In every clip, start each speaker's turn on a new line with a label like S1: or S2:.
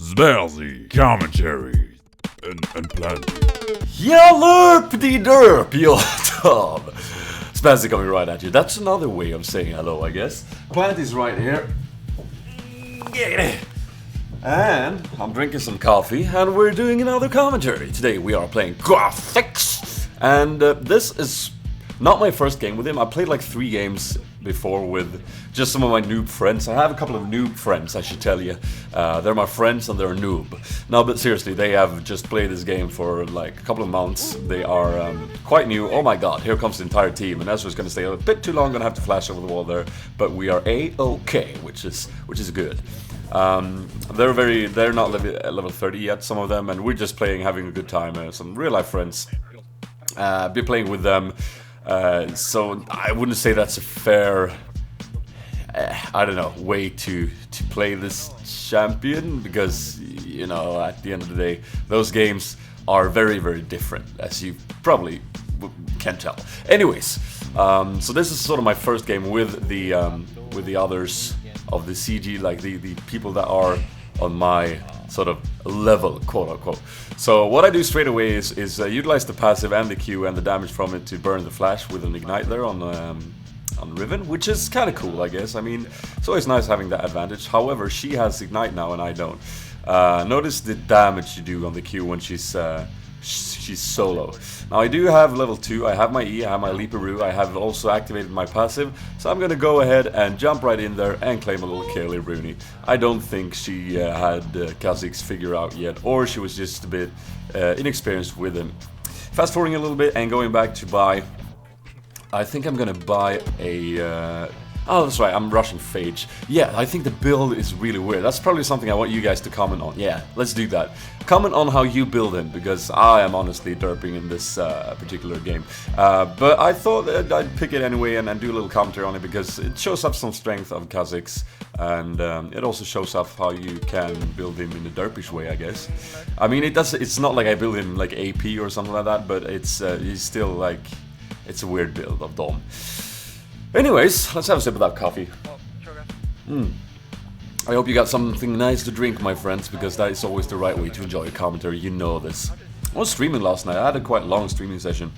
S1: Spelzy, commentary, and plenty.
S2: Yellerpity derp, yo Tom. Spazzy coming right at you. That's another way of saying hello, I guess. Planty's right here. And I'm drinking some coffee, and we're doing another commentary. Today we are playing Kha'Zix, and this is not my first game with him. I played like 3 games before with just some of my noob friends. I have a couple of noob friends, I should tell you. They're my friends and they're noob. No, but seriously, they have just played this game for like a couple of months. They are quite new. Oh my god, here comes the entire team, and Ezra's gonna stay a bit too long, gonna have to flash over the wall there. But we are A-okay, which is good. They're not level 30 yet, some of them, and we're just playing, having a good time. Some real life friends. Been playing with them. So I wouldn't say that's a fair, I don't know, way to play this champion, because, you know, at the end of the day, those games are very, very different, as you probably can tell. Anyways, so this is sort of my first game with the others of the CG, like the people that are on my sort of level, quote unquote. So what I do straight away is utilize the passive and the Q and the damage from it to burn the flash with an ignite there on Riven, which is kind of cool, I guess. I mean, it's always nice having that advantage. However, she has ignite now and I don't. Notice the damage you do on the Q when she's solo. Now I do have level 2, I have my E, I have my Leaperoo, I have also activated my passive, so I'm gonna go ahead and jump right in there and claim a little Kaylee Rooney. I don't think she had Kha'Zix figure out yet, or she was just a bit inexperienced with him. Fast forwarding a little bit and going back to buy, I think I'm gonna buy a... oh, that's right, I'm rushing Phage. Yeah, I think the build is really weird. That's probably something I want you guys to comment on. Yeah, let's do that. Comment on how you build him, because I am honestly derping in this particular game. But I thought that I'd pick it anyway and do a little commentary on it, because it shows up some strength of Kha'Zix, and it also shows up how you can build him in a derpish way, I guess. I mean, it's not like I build him like AP or something like that, but he's still like, it's a weird build of Dom. Anyways, let's have a sip of that coffee. I hope you got something nice to drink, my friends, because that is always the right way to enjoy a commentary, you know this. I was streaming last night, I had a quite long streaming session.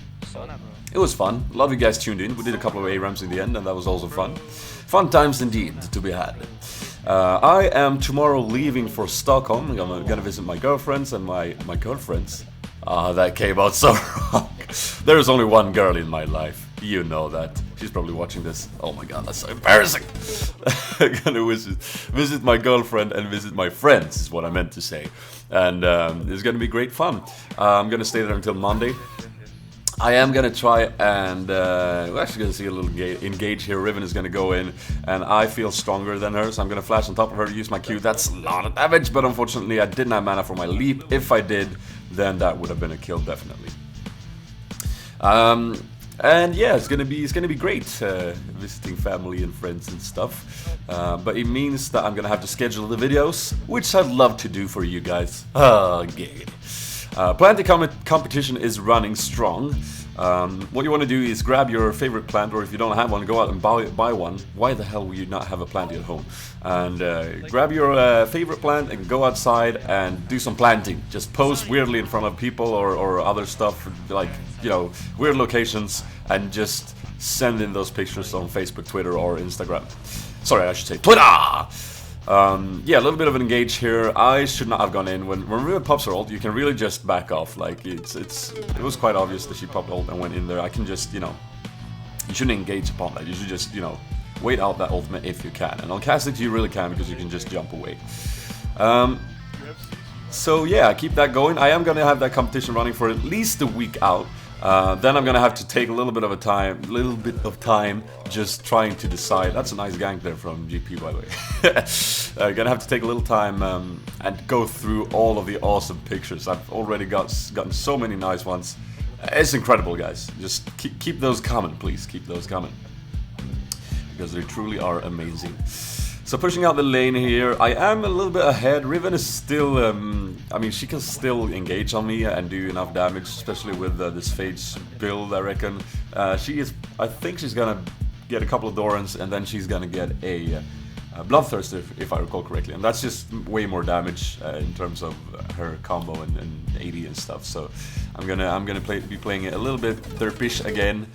S2: It was fun, a lot of you guys tuned in, we did a couple of A-Rams in the end, and that was also fun. Fun times indeed to be had. I am tomorrow leaving for Stockholm. I'm gonna visit my girlfriends and my girlfriends. That came out so wrong. There is only one girl in my life. You know that. She's probably watching this. Oh my god, that's so embarrassing. I'm gonna visit my girlfriend and visit my friends, is what I meant to say. And it's gonna be great fun. I'm gonna stay there until Monday. I am gonna try and we're actually gonna see a little engage here. Riven is gonna go in, and I feel stronger than her, so I'm gonna flash on top of her to use my Q. That's a lot of damage, but unfortunately I didn't have mana for my leap. If I did, then that would have been a kill, definitely. And yeah, it's gonna be great visiting family and friends and stuff. But it means that I'm gonna have to schedule the videos, which I'd love to do for you guys. Plant competition is running strong. What you want to do is grab your favorite plant, or if you don't have one, go out and buy one. Why the hell would you not have a plant at home? And grab your favorite plant and go outside and do some planting. Just pose weirdly in front of people or other stuff, like, you know, weird locations, and just send in those pictures on Facebook, Twitter, or Instagram. Sorry, I should say Twitter! Yeah, a little bit of an engage here. I should not have gone in. When Riven pops her ult, you can really just back off. Like, it was quite obvious that she popped ult and went in there. I can just, you know, you shouldn't engage upon that. You should just, you know, wait out that ultimate if you can. And on Kha'Zix you really can, because you can just jump away. So yeah, keep that going. I am gonna have that competition running for at least a week out. Then I'm gonna have to take a little bit of time just trying to decide. That's a nice gank there from GP, by the way. Gonna have to take a little time and go through all of the awesome pictures. I've already gotten so many nice ones. It's incredible, guys. Just keep those coming, please. Keep those coming, because they truly are amazing. So pushing out the lane here, I am a little bit ahead. Riven is still, I mean, she can still engage on me and do enough damage, especially with this Phage build, I reckon. I think she's gonna get a couple of Dorans, and then she's gonna get a Bloodthirster, if I recall correctly, and that's just way more damage in terms of her combo and AD and stuff. So I'm gonna be playing it a little bit derpish again.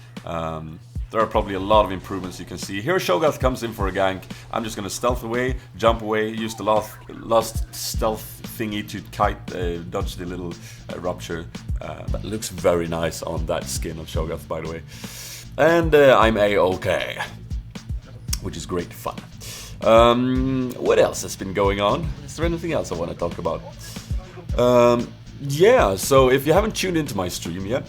S2: There are probably a lot of improvements you can see. Here Shogath comes in for a gank. I'm just gonna stealth away, jump away, use the last stealth thingy to kite, dodge the little rupture. That looks very nice on that skin of Shogath, by the way. And I'm A-OK, which is great fun. What else has been going on? Is there anything else I want to talk about? Yeah, so if you haven't tuned into my stream yet,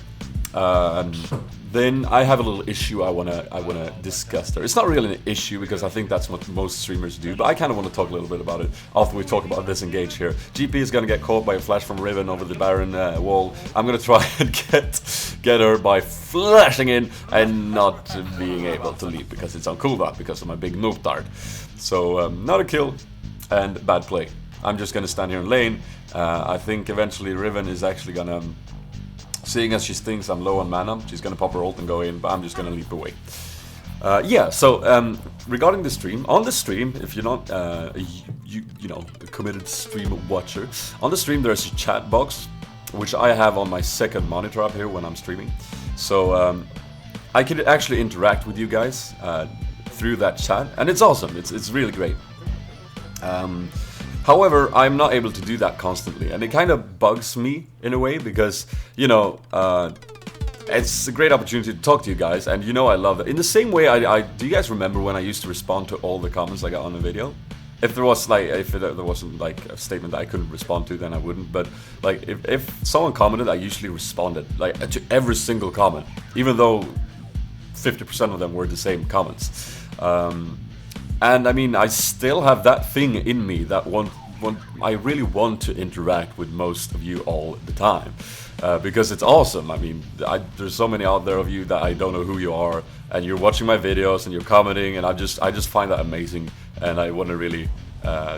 S2: then I have a little issue I wanna discuss there. It's not really an issue because I think that's what most streamers do, but I kind of want to talk a little bit about it after we talk about disengage here. GP is gonna get caught by a flash from Riven over the Baron wall. I'm gonna try and get her by flashing in and not being able to leap because it's on cooldown because of my big noob dart. So not a kill and bad play. I'm just gonna stand here in lane. I think eventually Riven is actually gonna. Seeing as she thinks I'm low on mana, she's gonna pop her ult and go in, but I'm just gonna leap away. Yeah, so regarding the stream, on the stream, if you're not you know, a committed stream watcher, on the stream there's a chat box, which I have on my second monitor up here when I'm streaming. So I can actually interact with you guys through that chat, and it's awesome. It's really great. However, I'm not able to do that constantly, and it kind of bugs me in a way because, you know, it's a great opportunity to talk to you guys, and you know I love it. In the same way, do you guys remember when I used to respond to all the comments I got on the video? If there was like, there wasn't like a statement that I couldn't respond to, then I wouldn't. But like, if someone commented, I usually responded like to every single comment, even though 50% of them were the same comments. And I mean, I still have that thing in me that I really want to interact with most of you all the time. Because it's awesome. I mean, there's so many out there of you that I don't know who you are, and you're watching my videos and you're commenting, and I just find that amazing, and I want to really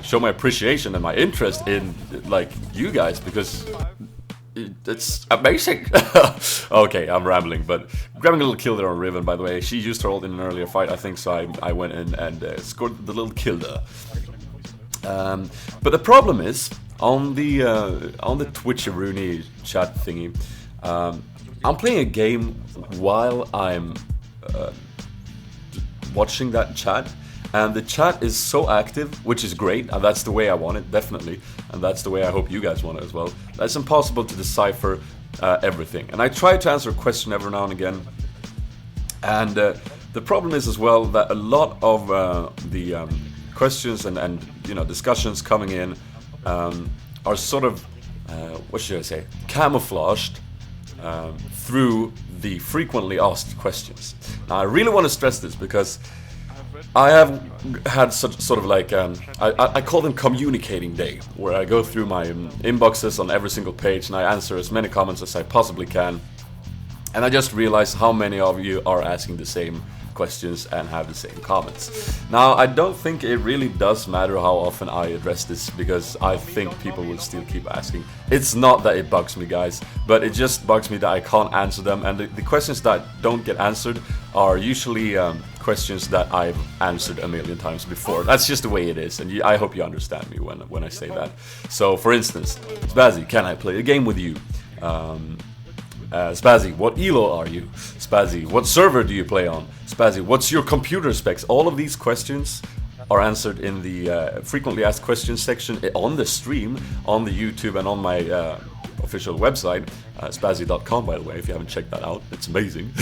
S2: show my appreciation and my interest in like you guys because it's amazing. Okay, I'm rambling, but grabbing a little kill there on Riven, by the way. She used her ult in an earlier fight, I think, so I went in and scored the little kill there. But the problem is, on the Twitcheroonie chat thingy, I'm playing a game while I'm watching that chat, and the chat is so active, which is great, and that's the way I want it, definitely, and that's the way I hope you guys want it as well. It's impossible to decipher everything, and I try to answer a question every now and again, and the problem is as well that a lot of the questions and you know, discussions coming in are sort of, what should I say, camouflaged through the frequently asked questions. Now I really want to stress this because I have had such sort of like, I call them communicating day, where I go through my inboxes on every single page and I answer as many comments as I possibly can. And I just realized how many of you are asking the same questions and have the same comments. Now, I don't think it really does matter how often I address this, because I think people will still keep asking. It's not that it bugs me, guys, but it just bugs me that I can't answer them, and the questions that don't get answered are usually questions that I've answered a million times before. That's just the way it is, and I hope you understand me when I say that. So, for instance, Spazzy, can I play a game with you? Spazzy, what elo are you? Spazzy, what server do you play on? Spazzy, what's your computer specs? All of these questions are answered in the frequently asked questions section on the stream, on the YouTube, and on my official website, spazzy.com, by the way, if you haven't checked that out. It's amazing.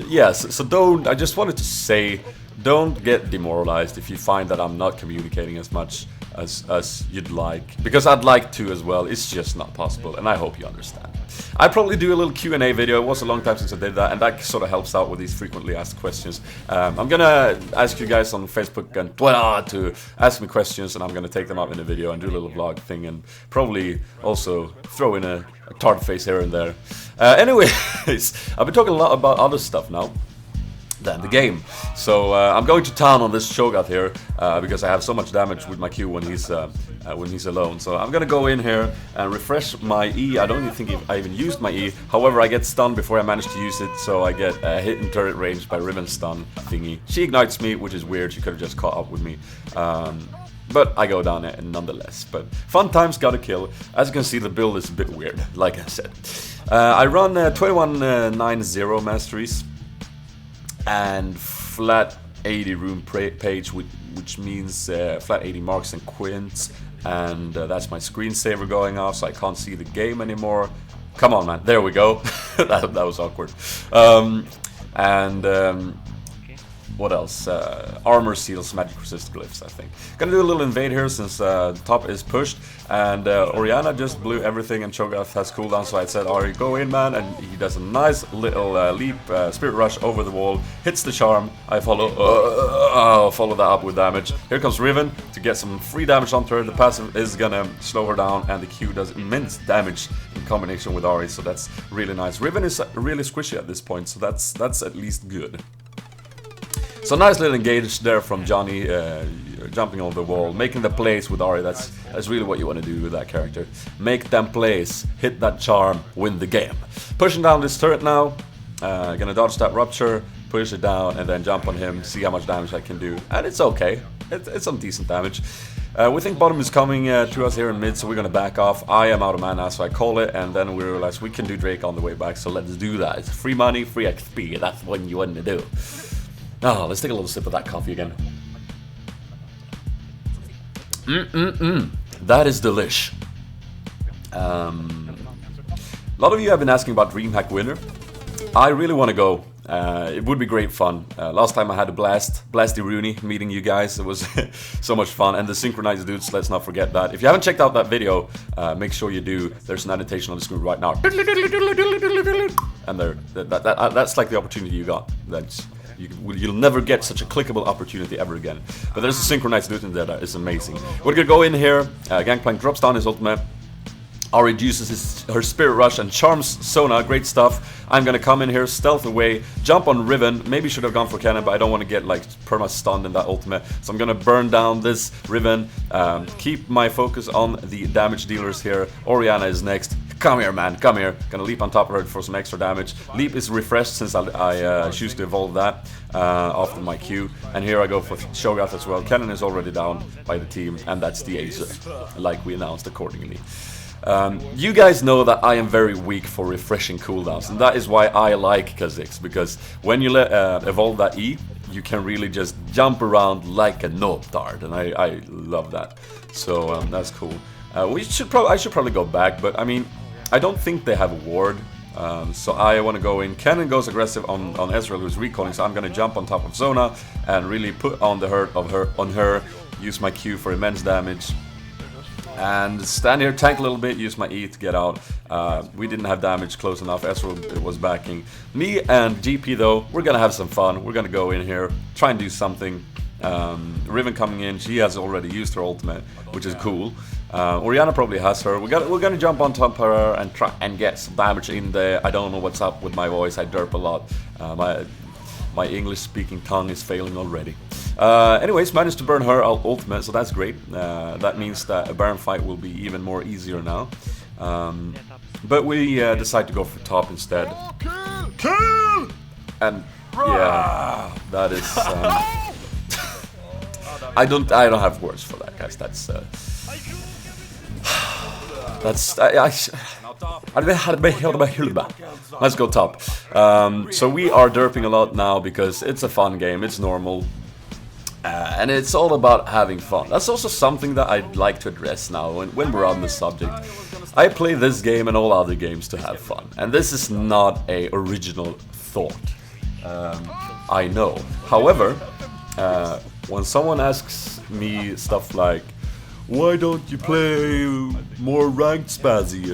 S2: Yes, so don't, I just wanted to say, don't get demoralized if you find that I'm not communicating as much as you'd like, because I'd like to as well. It's just not possible, and I hope you understand. I probably do a little Q&A video. It was a long time since I did that, and that sort of helps out with these frequently asked questions. I'm gonna ask you guys on Facebook and Twitter to ask me questions, and I'm gonna take them up in a video and do a little vlog thing, and probably also throw in a tart face here and there. Anyways, I've been talking a lot about other stuff now. than the game. So I'm going to town on this Cho'Gath here because I have so much damage with my Q when he's alone. So I'm gonna go in here and refresh my E. I don't even think I even used my E. However, I get stunned before I manage to use it, so I get hit in turret range by Riven's stun thingy. She ignites me, which is weird. She could have just caught up with me. But I go down it nonetheless. But fun times, got a kill. As you can see, the build is a bit weird, like I said. I run 2190 masteries and flat 80 rune page, which means flat 80 marks and quints. And that's my screensaver going off, so I can't see the game anymore. Come on, man. There we go. that was awkward. What else? Armor seals, magic resist glyphs, I think. Gonna do a little invade here since top is pushed. And Orianna just blew everything and Cho'Gath has cooldown, so I said, Ari, go in, man. And he does a nice little leap, spirit rush over the wall, hits the charm. I follow that up with damage. Here comes Riven to get some free damage onto her. The passive is gonna slow her down, and the Q does immense damage in combination with Ari, so that's really nice. Riven is really squishy at this point, so that's at least good. So nice little engage there from Johnny, jumping over the wall, making the plays with Ari. That's really what you want to do with that character. Make them plays, hit that charm, win the game. Pushing down this turret now, gonna dodge that rupture, push it down, and then jump on him, see how much damage I can do. And it's okay, it's some decent damage. We think bottom is coming to us here in mid, so we're gonna back off. I am out of mana, so I call it, and then we realize we can do Drake on the way back, so let's do that. It's free money, free XP, that's what you want to do. Oh, let's take a little sip of that coffee again. That is delish. A lot of you have been asking about DreamHack Winner. I really want to go. It would be great fun. Last time I had a blasty Rooney meeting you guys. It was so much fun. And the synchronized dudes, let's not forget that. If you haven't checked out that video, make sure you do. There's an annotation on the screen right now. And that's like the opportunity you got. You'll never get such a clickable opportunity ever again. But there's a synchronized dude in there that is amazing. We're gonna go in here. Gangplank drops down his ultimate. Ari uses her Spirit Rush and charms Sona. Great stuff. I'm gonna come in here, stealth away, jump on Riven. Maybe should have gone for Cannon, but I don't want to get like perma stunned in that ultimate. So I'm gonna burn down this Riven. Keep my focus on the damage dealers here. Orianna is next. Come here, man, come here. Gonna leap on top of her for some extra damage. Leap is refreshed since I choose to evolve that after my Q. And here I go for Cho'Gath as well. Cannon is already down by the team, and that's the Acer, like we announced accordingly. You guys know that I am very weak for refreshing cooldowns, and that is why I like Kha'Zix, because when you evolve that E, you can really just jump around like a Noptard, and I love that. So that's cool. I should probably go back, but I mean, I don't think they have a ward, so I want to go in. Cannon goes aggressive on Ezreal, who's recalling, so I'm going to jump on top of Zona and really put on the hurt on her, use my Q for immense damage, and stand here, tank a little bit, use my E to get out. We didn't have damage close enough, Ezreal was backing. Me and GP though, we're going to have some fun. We're going to go in here, try and do something. Riven coming in, she has already used her ultimate, which is cool. Orianna probably has her. We're gonna jump on top of her and try and get some damage in there. I don't know what's up with my voice. I derp a lot. My English-speaking tongue is failing already. Anyways, managed to burn her ultimate, so that's great. That means that a Baron fight will be even more easier now. But we decide to go for top instead.
S1: Kill!
S2: And yeah, that is. I don't have words for that, guys. Let's go top. So we are derping a lot now because it's a fun game, it's normal, and it's all about having fun. That's also something that I'd like to address now when we're on the subject. I play this game and all other games to have fun, and this is not a original thought. I know. However, when someone asks me stuff like, why don't you play more ranked, Spazzy?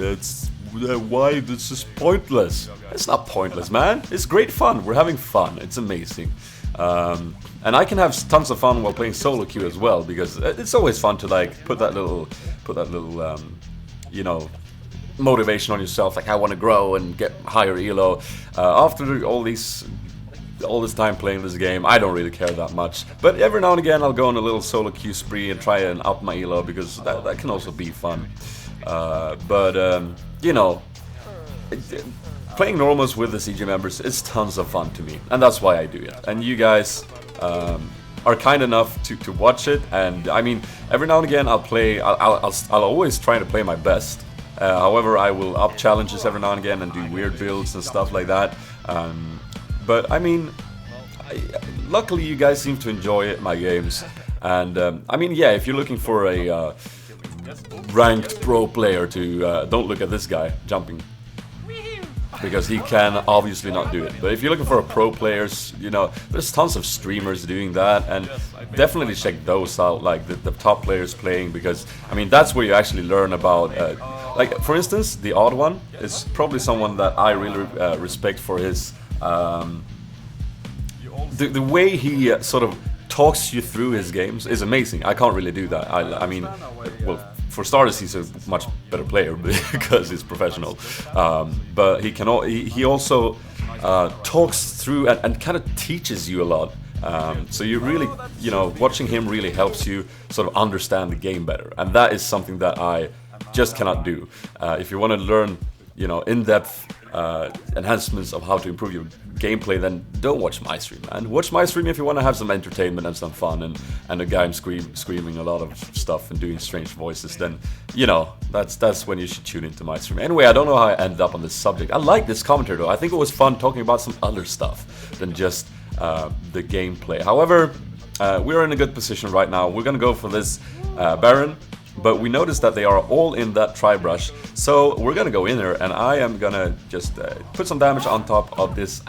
S2: Why this is pointless? It's not pointless, man. It's great fun. We're having fun. It's amazing. And I can have tons of fun while playing solo queue as well, because it's always fun to like put that little you know, motivation on yourself. Like, I want to grow and get higher elo. After all these all this time playing this game, I don't really care that much. But every now and again I'll go on a little solo queue spree and try and up my elo, because that can also be fun. You know, playing normals with the CG members is tons of fun to me, and that's why I do it. And you guys are kind enough to watch it, and I mean, every now and again I'll always try to play my best. However, I will up challenges every now and again and do weird builds and stuff like that. But I mean, luckily you guys seem to enjoy my games, and I mean, yeah, if you're looking for a ranked pro player to don't look at this guy jumping, because he can obviously not do it. But if you're looking for a pro players, you know, there's tons of streamers doing that, and definitely check those out, like the top players playing, because I mean, that's where you actually learn about like, for instance, the Odd One is probably someone that I really respect for his the way he sort of talks you through his games is amazing. I can't really do that. I mean, well, for starters, he's a much better player because he's professional. But he also talks through and kind of teaches you a lot. So you really, you know, watching him really helps you sort of understand the game better, and that is something that I just cannot do. If you want to learn, you know, in-depth enhancements of how to improve your gameplay, then don't watch my stream, man. Watch my stream if you want to have some entertainment and some fun, and a guy screaming a lot of stuff and doing strange voices, then, you know, that's when you should tune into my stream. Anyway, I don't know how I ended up on this subject. I like this commentary though. I think it was fun talking about some other stuff than just the gameplay. However, we're in a good position right now. We're gonna go for this Baron, but we noticed that they are all in that tri-brush, so we're gonna go in there, and I am gonna just put some damage on top of this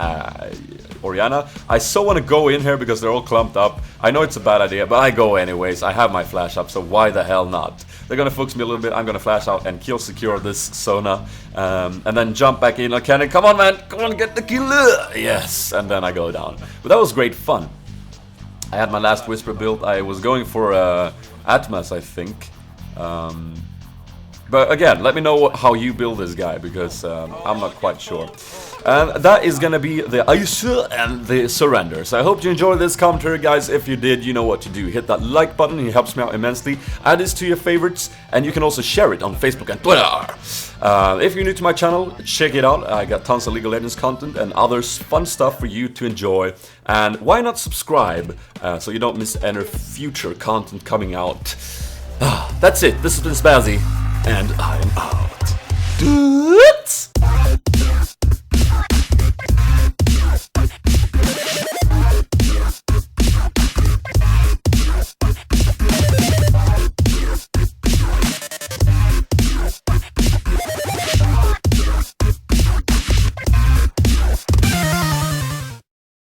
S2: Orianna. I so want to go in here because they're all clumped up. I know it's a bad idea, but I go anyways. I have my flash up, so why the hell not? They're gonna focus me a little bit. I'm gonna flash out and kill secure this Sona, and then jump back in like cannon. Come on, man! Come on, get the kill! Yes, and then I go down. But that was great fun. I had my last Whisper build. I was going for Atmas, I think. But again, let me know how you build this guy, because I'm not quite sure. And that is gonna be the Ice and the Surrender. So I hope you enjoyed this commentary, guys. If you did, you know what to do. Hit that like button, it helps me out immensely. Add this to your favorites, and you can also share it on Facebook and Twitter. If you're new to my channel, check it out. I got tons of League of Legends content and other fun stuff for you to enjoy. And why not subscribe, so you don't miss any future content coming out. That's it. This has been Spazzy, and I'm out.